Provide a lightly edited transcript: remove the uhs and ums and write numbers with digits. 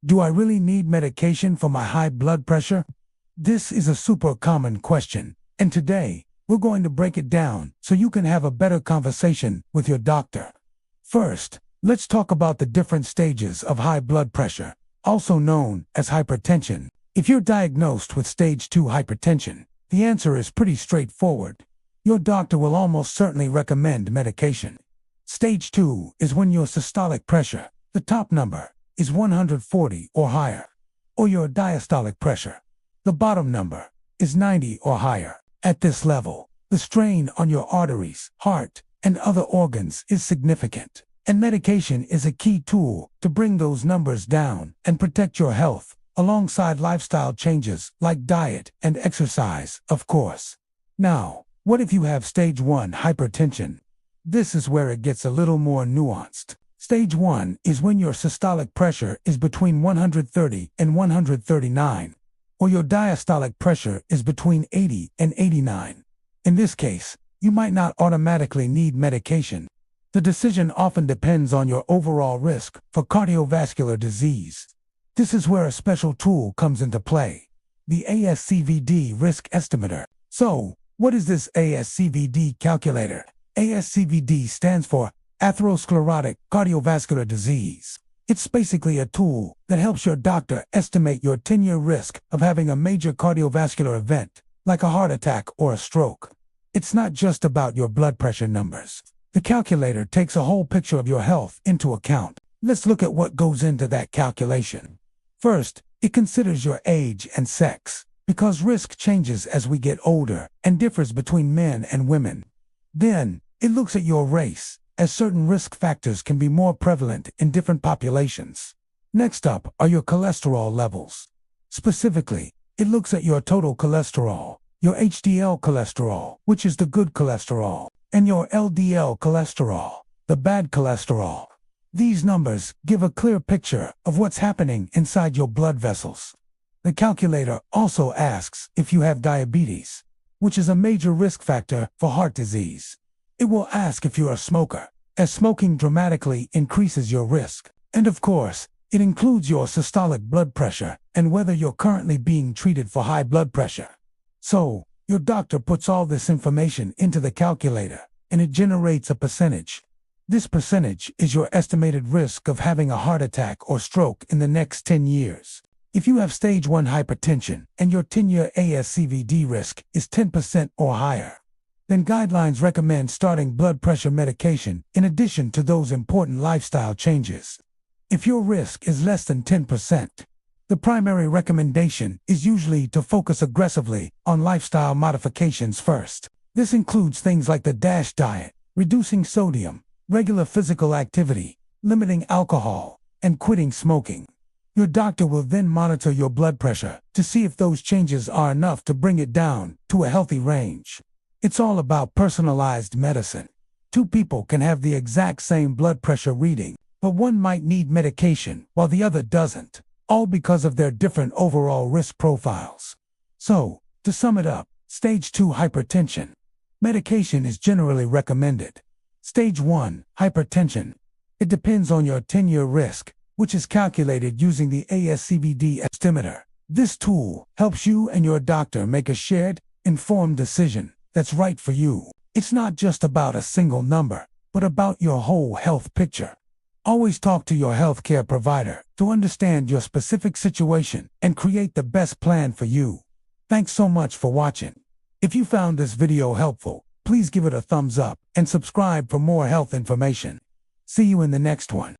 Do I really need medication for my high blood pressure? This is a super common question, and today, we're going to break it down so you can have a better conversation with your doctor. First, let's talk about the different stages of high blood pressure, also known as hypertension. If you're diagnosed with stage 2 hypertension, the answer is pretty straightforward. Your doctor will almost certainly recommend medication. Stage 2 is when your systolic pressure, the top number, is 140 or higher, or your diastolic pressure, the bottom number, is 90 or higher. At this level, the strain on your arteries, heart, and other organs is significant, and medication is a key tool to bring those numbers down and protect your health, alongside lifestyle changes like diet and exercise, of course. Now, what if you have stage 1 hypertension? This is where it gets a little more nuanced. Stage 1 is when your systolic pressure is between 130 and 139, or your diastolic pressure is between 80 and 89. In this case, you might not automatically need medication. The decision often depends on your overall risk for cardiovascular disease. This is where a special tool comes into play, the ASCVD risk estimator. So, what is this ASCVD calculator? ASCVD stands for atherosclerotic cardiovascular disease. It's basically a tool that helps your doctor estimate your 10-year risk of having a major cardiovascular event, like a heart attack or a stroke. It's not just about your blood pressure numbers. The calculator takes a whole picture of your health into account. Let's look at what goes into that calculation. First, it considers your age and sex, because risk changes as we get older and differs between men and women. Then, it looks at your race, as certain risk factors can be more prevalent in different populations. Next up are your cholesterol levels. Specifically, it looks at your total cholesterol, your HDL cholesterol, which is the good cholesterol, and your LDL cholesterol, the bad cholesterol. These numbers give a clear picture of what's happening inside your blood vessels. The calculator also asks if you have diabetes, which is a major risk factor for heart disease. It will ask if you're a smoker, as smoking dramatically increases your risk. And of course, it includes your systolic blood pressure and whether you're currently being treated for high blood pressure. So, your doctor puts all this information into the calculator, and it generates a percentage. This percentage is your estimated risk of having a heart attack or stroke in the next 10 years. If you have stage 1 hypertension and your 10-year ASCVD risk is 10% or higher, then guidelines recommend starting blood pressure medication in addition to those important lifestyle changes. If your risk is less than 10%, the primary recommendation is usually to focus aggressively on lifestyle modifications first. This includes things like the DASH diet, reducing sodium, regular physical activity, limiting alcohol, and quitting smoking. Your doctor will then monitor your blood pressure to see if those changes are enough to bring it down to a healthy range. It's all about personalized medicine. Two people can have the exact same blood pressure reading, but one might need medication while the other doesn't, all because of their different overall risk profiles. So, to sum it up, stage 2 hypertension. Medication is generally recommended. Stage 1 hypertension. It depends on your 10-year risk, which is calculated using the ASCVD estimator. This tool helps you and your doctor make a shared, informed decision that's right for you. It's not just about a single number, but about your whole health picture. Always talk to your healthcare provider to understand your specific situation and create the best plan for you. Thanks so much for watching. If you found this video helpful, please give it a thumbs up and subscribe for more health information. See you in the next one.